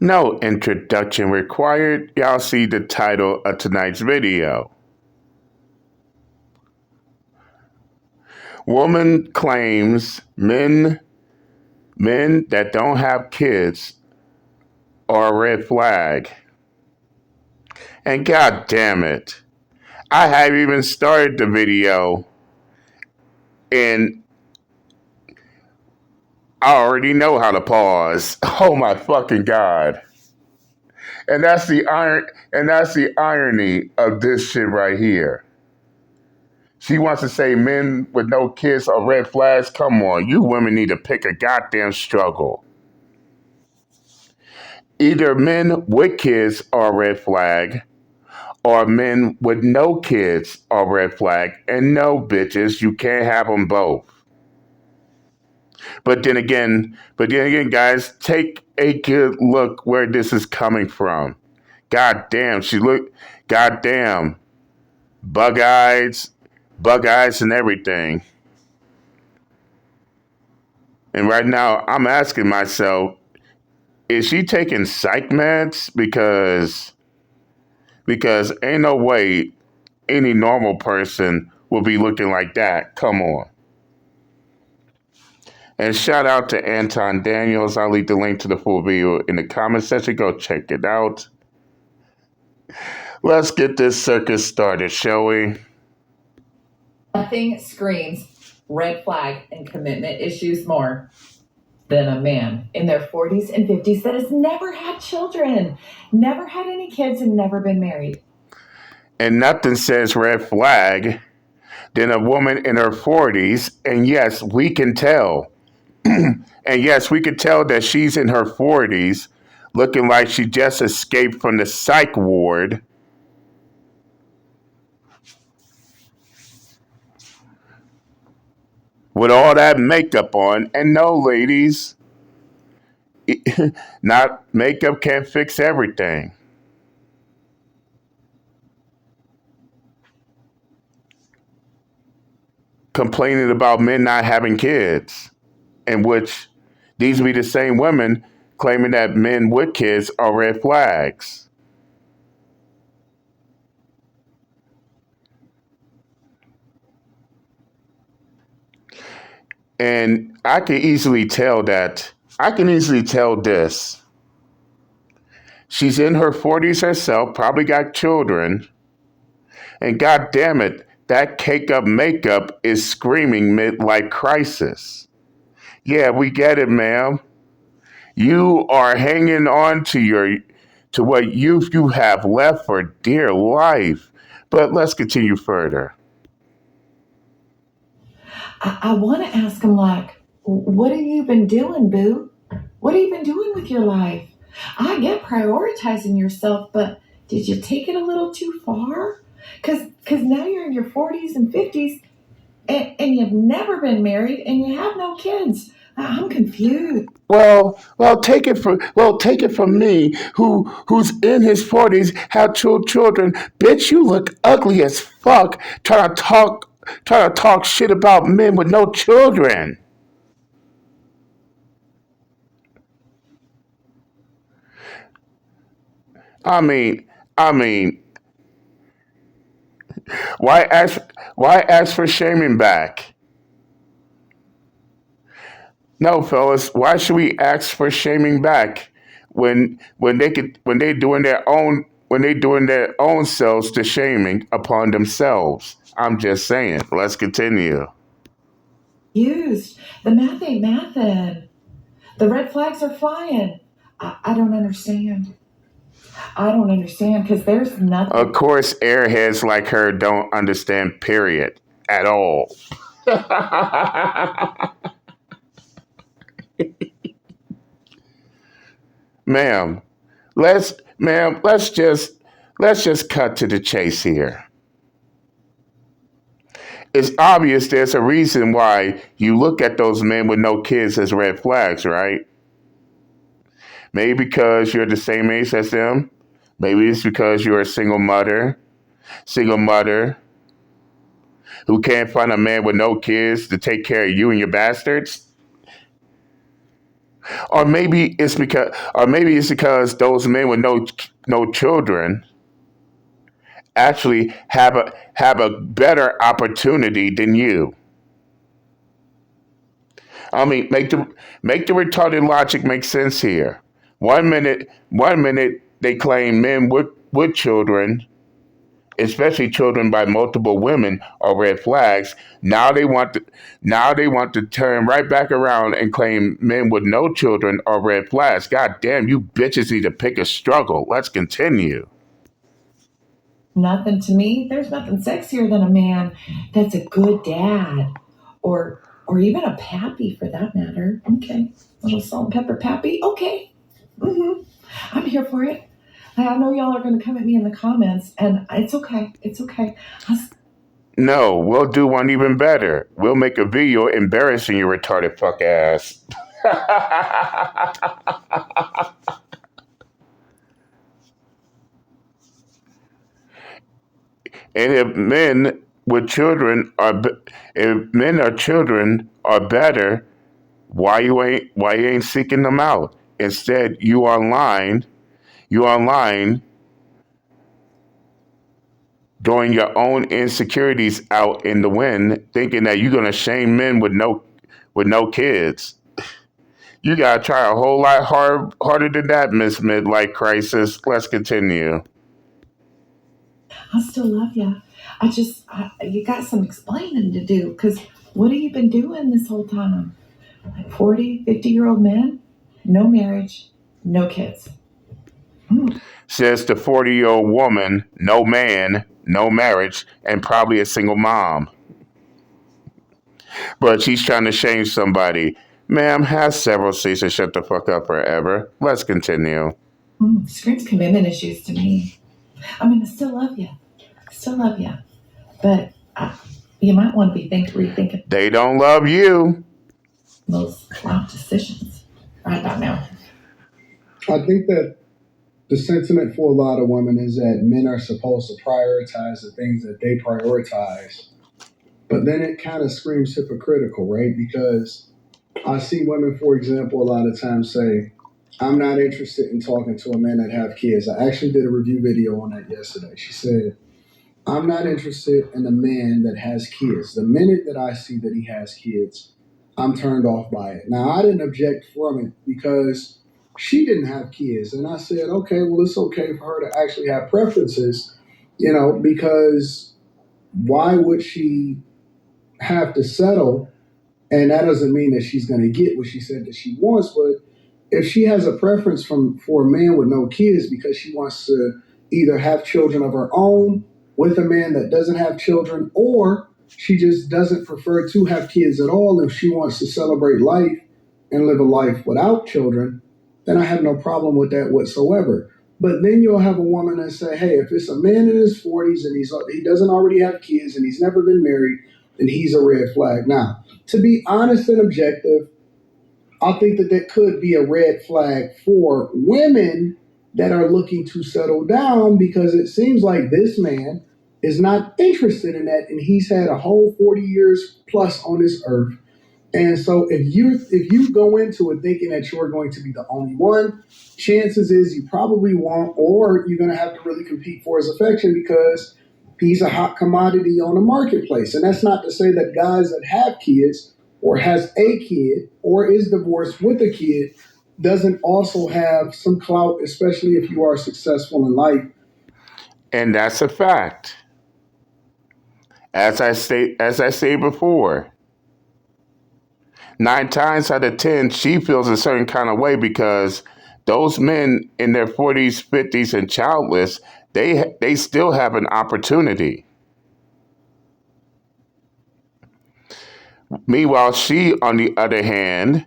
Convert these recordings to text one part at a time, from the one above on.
No introduction required. Y'all see the title of tonight's video. Woman claims men that don't have kids are a red flag. And god damn it, I haven't even started the video and I already know how to pause. Oh my fucking god. And that's the irony of this shit right here. She wants to say men with no kids are red flags. Come on, you women need to pick a goddamn struggle. Either men with kids are a red flag, or men with no kids are a red flag. And no, bitches, you can't have them both. But then again, guys, take a good look where this is coming from. God damn, goddamn, bug eyes and everything. And right now, I'm asking myself, is she taking psych meds? Because ain't no way any normal person will be looking like that. Come on. And shout out to Anton Daniels. I'll leave the link to the full video in the comment section. Go check it out. Let's get this circus started, shall we? Nothing screams red flag and commitment issues more than a man in their 40s and 50s that has never had children, never had any kids, and never been married. And nothing says red flag than a woman in her 40s. And yes, we can tell. And yes, we can tell that she's in her 40s, looking like she just escaped from the psych ward. With all that makeup on. And no, ladies, not makeup can't fix everything. Complaining about men not having kids, in which these be the same women claiming that men with kids are red flags. And I can easily tell this. She's in her 40s herself, probably got children, and god damn it, that cake up makeup is screaming midlife crisis. Yeah, we get it, ma'am. You are hanging on to what youth you have left for dear life. But let's continue further. I want to ask him, like, what have you been doing, boo? What have you been doing with your life? I get prioritizing yourself, but did you take it a little too far? Because now you're in your 40s and 50s and you've never been married and you have no kids. I'm confused. Well, take it from me, who's in his 40s, have two children. Bitch, you look ugly as fuck. Trying to talk shit about men with no children. I mean, I mean, why ask for shaming back? No, fellas, why should we ask for shaming back when they doing their own selves to shaming upon themselves? I'm just saying. Let's continue. Used. The math ain't mathin'. The red flags are flying. I don't understand. I don't understand because there's nothing. Of course, airheads like her don't understand, period, at all. Ma'am, let's just cut to the chase here. It's obvious there's a reason why you look at those men with no kids as red flags, right? Maybe because you're the same age as them. Maybe it's because you're a single mother who can't find a man with no kids to take care of you and your bastards. Or maybe it's because those men with no children actually have a better opportunity than you. I mean, make the retarded logic make sense here. One minute they claim men with children, especially children by multiple women, are red flags. Now they want to turn right back around and claim men with no children are red flags. God damn, you bitches need to pick a struggle. Let's continue. Nothing to me. There's nothing sexier than a man that's a good dad, or even a pappy for that matter. Okay, little salt and pepper pappy. Okay, I'm here for it. I know y'all are going to come at me in the comments, and it's okay. It's okay. No, we'll do one even better. We'll make a video embarrassing your retarded fuck ass. And if men or children are better, why you ain't seeking them out? Instead, you online throwing your own insecurities out in the wind, thinking that you're gonna shame men with no kids. You gotta try a whole lot harder than that, Miss Midlife Crisis. Let's continue. I still love you. You got some explaining to do because what have you been doing this whole time? Like 40, 50-year-old men, no marriage, no kids. Says the 40-year-old woman, no man, no marriage, and probably a single mom. But she's trying to shame somebody. Ma'am, have several seats and shut the fuck up forever. Let's continue. Screams commitment issues to me. I mean, I still love you. I still love you. But you might want to be rethinking They don't love you. those life decisions right about now. I think that the sentiment for a lot of women is that men are supposed to prioritize the things that they prioritize. But then it kind of screams hypocritical, right? Because I see women, for example, a lot of times say, I'm not interested in talking to a man that have kids. I actually did a review video on that yesterday. She said, I'm not interested in a man that has kids. The minute that I see that he has kids, I'm turned off by it. Now, I didn't object from it because she didn't have kids. And I said, okay, well, it's okay for her to actually have preferences, because why would she have to settle? And that doesn't mean that she's going to get what she said that she wants, but if she has a preference for a man with no kids because she wants to either have children of her own with a man that doesn't have children, or she just doesn't prefer to have kids at all, if she wants to celebrate life and live a life without children, then I have no problem with that whatsoever. But then you'll have a woman that say, hey, if it's a man in his 40s and he doesn't already have kids and he's never been married, then he's a red flag. Now, to be honest and objective, I think that that could be a red flag for women that are looking to settle down, because it seems like this man is not interested in that, and he's had a whole 40 years plus on this earth. And so if you go into it thinking that you're going to be the only one, chances is you probably won't, or you're going to have to really compete for his affection because he's a hot commodity on the marketplace. And that's not to say that guys that have kids or has a kid or is divorced with a kid doesn't also have some clout, especially if you are successful in life. And that's a fact. As I say before, 9 times out of 10, she feels a certain kind of way because those men in their 40s, 50s, and childless, they still have an opportunity. Meanwhile, she on the other hand,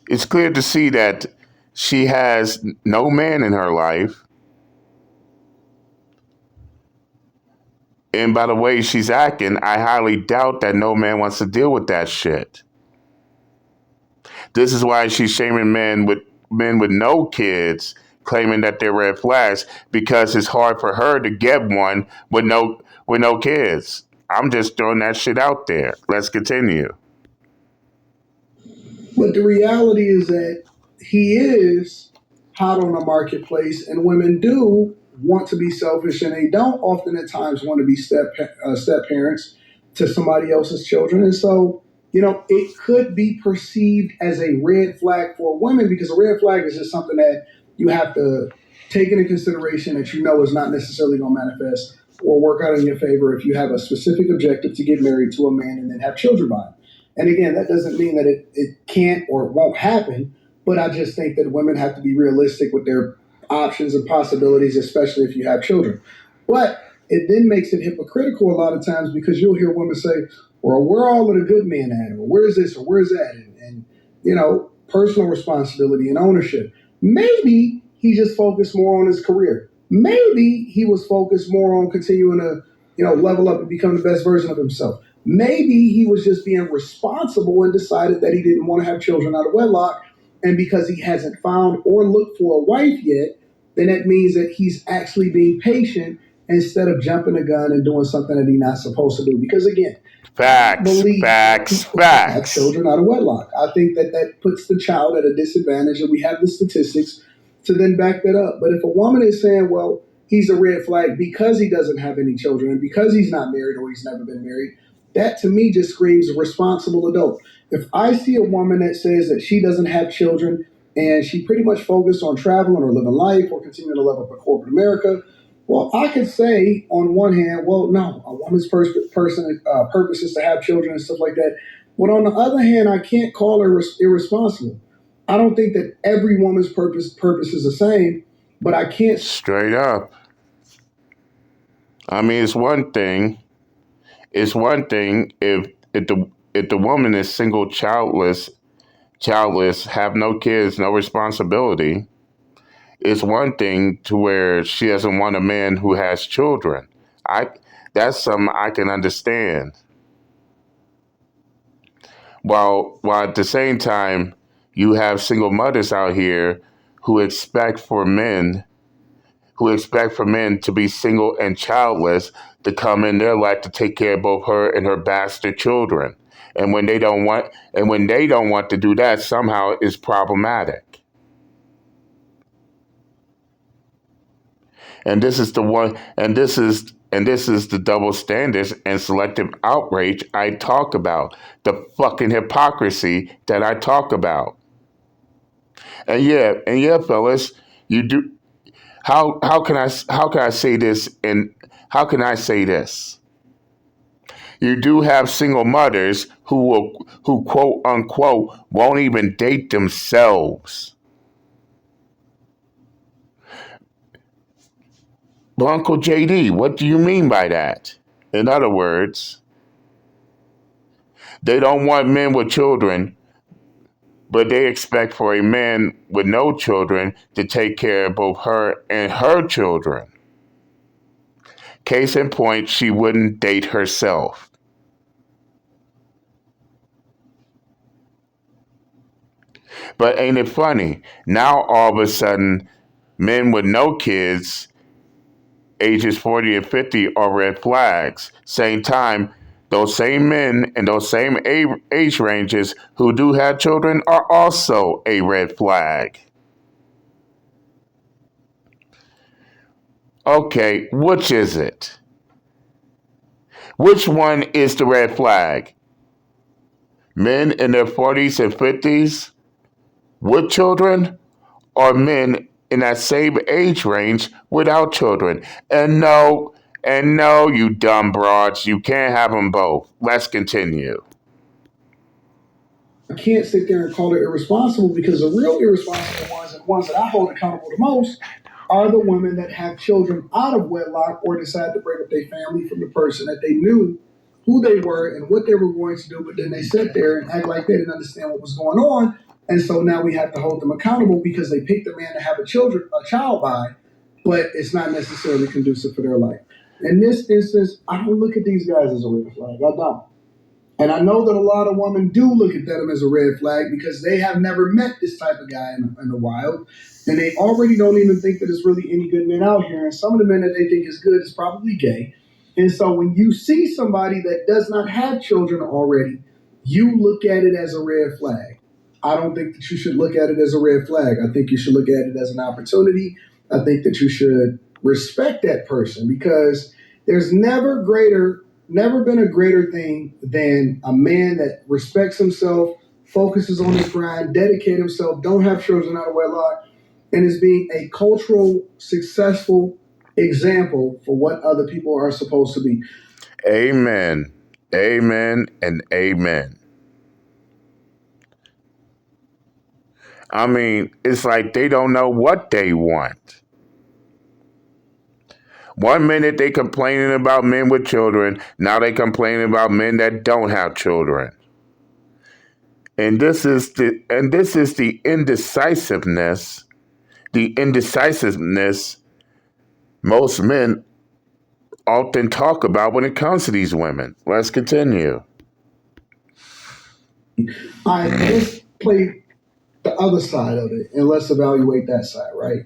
it's clear to see that she has no man in her life. And by the way she's acting, I highly doubt that no man wants to deal with that shit. This is why she's shaming men with no kids, claiming that they're red flags because it's hard for her to get one with no kids. I'm just throwing that shit out there. Let's continue. But the reality is that he is hot on the marketplace, and women do want to be selfish, and they don't often at times want to be step parents to somebody else's children. And so, it could be perceived as a red flag for women, because a red flag is just something that you have to take into consideration that is not necessarily going to manifest or work out in your favor if you have a specific objective to get married to a man and then have children by him. And again, that doesn't mean that it can't or it won't happen, but I just think that women have to be realistic with their options and possibilities, especially if you have children. But it then makes it hypocritical a lot of times, because you'll hear women say, well, where are all of the good men at? Or where's this or where's that? And personal responsibility and ownership. Maybe he just focused more on his career. Maybe he was focused more on continuing to, level up and become the best version of himself. Maybe he was just being responsible and decided that he didn't want to have children out of wedlock. And because he hasn't found or looked for a wife yet, then that means that he's actually being patient instead of jumping the gun and doing something that he's not supposed to do. Because again, I don't Facts, believe that facts, people should have facts. children out of wedlock. I think that that puts the child at a disadvantage, and we have the statistics to then back that up. But if a woman is saying, well, he's a red flag because he doesn't have any children and because he's not married or he's never been married, that to me just screams a responsible adult. If I see a woman that says that she doesn't have children and she pretty much focused on traveling or living life or continuing to live up in corporate America, well, I could say on one hand, well, no, a woman's purpose is to have children and stuff like that. But on the other hand, I can't call her irresponsible. I don't think that every woman's purpose is the same, but I can't. Straight up. I mean, it's one thing. It's one thing if the woman is single, childless, have no kids, no responsibility. It's one thing to where she doesn't want a man who has children. I That's something I can understand. While at the same time, you have single mothers out here who expect for men to be single and childless to come in their life to take care of both her and her bastard children. And when they don't want to do that, somehow is problematic. And this is the one and this is the double standards and selective outrage I talk about. The fucking hypocrisy that I talk about. And yeah, fellas, you do. How can I say this? And how can I say this? You do have single mothers who quote unquote won't even date themselves. But Uncle JD, what do you mean by that? In other words, they don't want men with children, but they expect for a man with no children to take care of both her and her children. Case in point, she wouldn't date herself. But ain't it funny? Now all of a sudden, men with no kids, ages 40 and 50, are red flags. Same time, those same men and those same age ranges who do have children are also a red flag. Okay, which is it? Which one is the red flag? Men in their 40s and 50s with children, or men in that same age range without children? And no, you dumb broads, you can't have them both. Let's continue. I can't sit there and call it irresponsible, because the real irresponsible ones, and the ones that I hold accountable the most, are the women that have children out of wedlock or decide to break up their family from the person that they knew who they were and what they were going to do, but then they sit there and act like they didn't understand what was going on. And so now we have to hold them accountable because they picked a man to have a child by, but it's not necessarily conducive for their life. In this instance, I don't look at these guys as a red flag. I don't. And I know that a lot of women do look at them as a red flag because they have never met this type of guy in the wild. And they already don't even think that there's really any good men out here. And some of the men that they think is good is probably gay. And so when you see somebody that does not have children already, you look at it as a red flag. I don't think that you should look at it as a red flag. I think you should look at it as an opportunity. I think that you should respect that person because there's never been a greater thing than a man that respects himself, focuses on his grind, dedicate himself, don't have children out of wedlock, and is being a cultural successful example for what other people are supposed to be. Amen. Amen and amen. I mean, it's like they don't know what they want. One minute they complaining about men with children, now they complaining about men that don't have children. And this is the indecisiveness most men often talk about when it comes to these women. Let's continue. Let's play the other side of it and let's evaluate that side, right?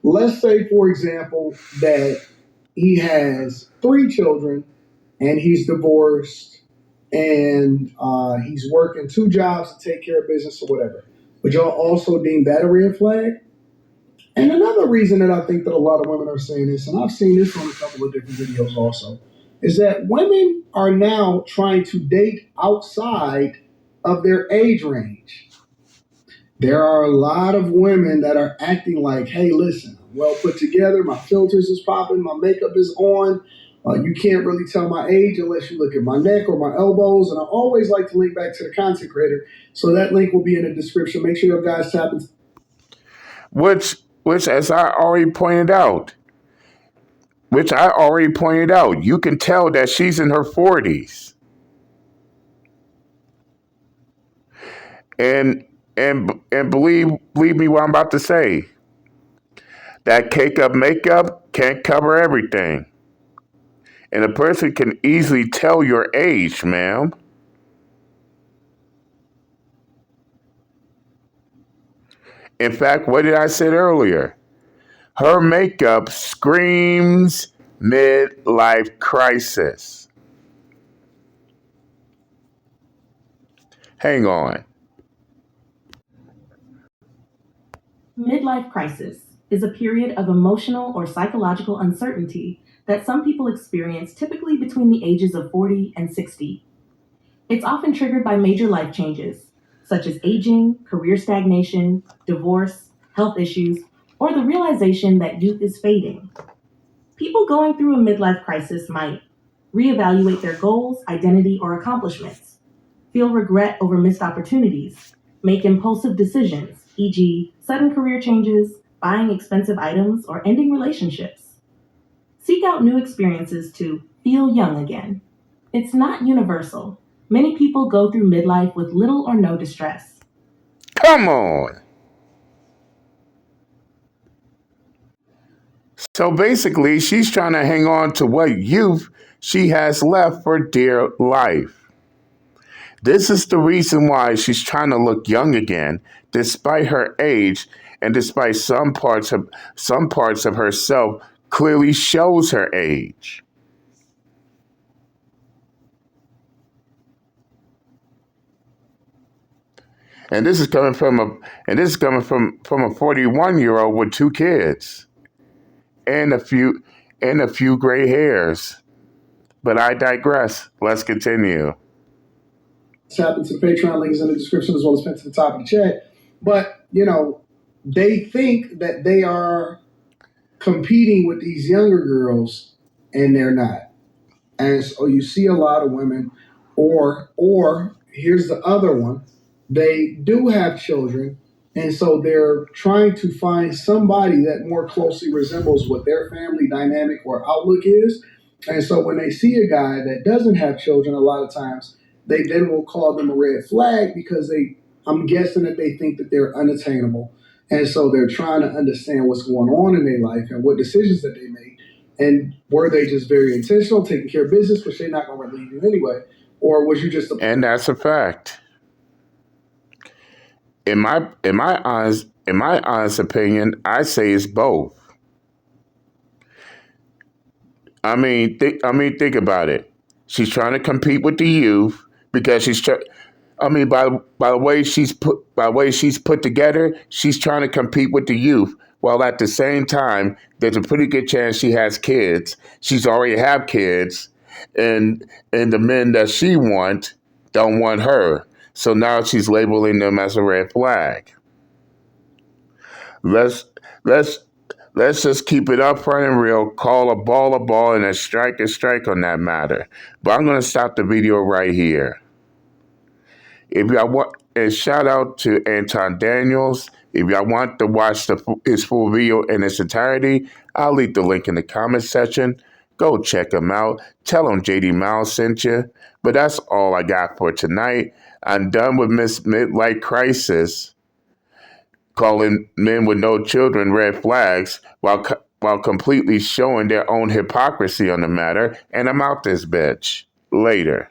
Let's say, for example, that he has 3 children and he's divorced and he's working 2 jobs to take care of business or whatever. Would y'all also deem that a red flag? And another reason that I think that a lot of women are saying this, and I've seen this on a couple of different videos also, is that women are now trying to date outside of their age range. There are a lot of women that are acting like, hey, listen, I'm well put together, my filters is popping, my makeup is on. You can't really tell my age unless you look at my neck or my elbows. And I always like to link back to the content creator. So that link will be in the description. Make sure you guys tap into. Which, as I already pointed out, you can tell that she's in her 40s. And believe me what I'm about to say. That cake up makeup can't cover everything. And a person can easily tell your age, ma'am. In fact, what did I say earlier? Her makeup screams midlife crisis. Hang on. Midlife crisis is a period of emotional or psychological uncertainty that some people experience typically between the ages of 40 and 60. It's often triggered by major life changes, such as aging, career stagnation, divorce, health issues, or the realization that youth is fading. People going through a midlife crisis might reevaluate their goals, identity, or accomplishments, feel regret over missed opportunities, make impulsive decisions, e.g., sudden career changes, buying expensive items, or ending relationships. Seek out new experiences to feel young again. It's not universal. Many people go through midlife with little or no distress. Come on. So basically, she's trying to hang on to what youth she has left for dear life. This is the reason why she's trying to look young again, despite her age and despite some parts of herself clearly shows her age. And this is coming from a 41-year-old with 2 kids and a few gray hairs. But I digress. Let's continue. Tap into the Patreon link is in the description as well as pinned to the top of the chat. But, they think that they are competing with these younger girls and they're not. And so you see a lot of women, or here's the other one, they do have children, and so they're trying to find somebody that more closely resembles what their family dynamic or outlook is. And so when they see a guy that doesn't have children, a lot of times they then will call them a red flag because I'm guessing that they think that they're unattainable. And so they're trying to understand what's going on in their life and what decisions that they made. And were they just very intentional, taking care of business, which they're not going to leave you anyway? Or was you just And that's a fact. In my honest opinion, I say it's both. Think about it. She's trying to compete with the youth because by the way she's put together, she's trying to compete with the youth. While at the same time, there's a pretty good chance she has kids. She's already have kids, and the men that she wants don't want her. So now she's labeling them as a red flag. Let's let's let's just keep it upfront and real. Call a ball, and a strike on that matter. But I'm gonna stop the video right here. If y'all want, and shout out to Anton Daniels. If y'all want to watch his full video in its entirety, I'll leave the link in the comment section. Go check him out. Tell him JD Miles sent you. But that's all I got for tonight. I'm done with Miss Midlife Crisis calling men with no children red flags while completely showing their own hypocrisy on the matter. And I'm out this bitch. Later.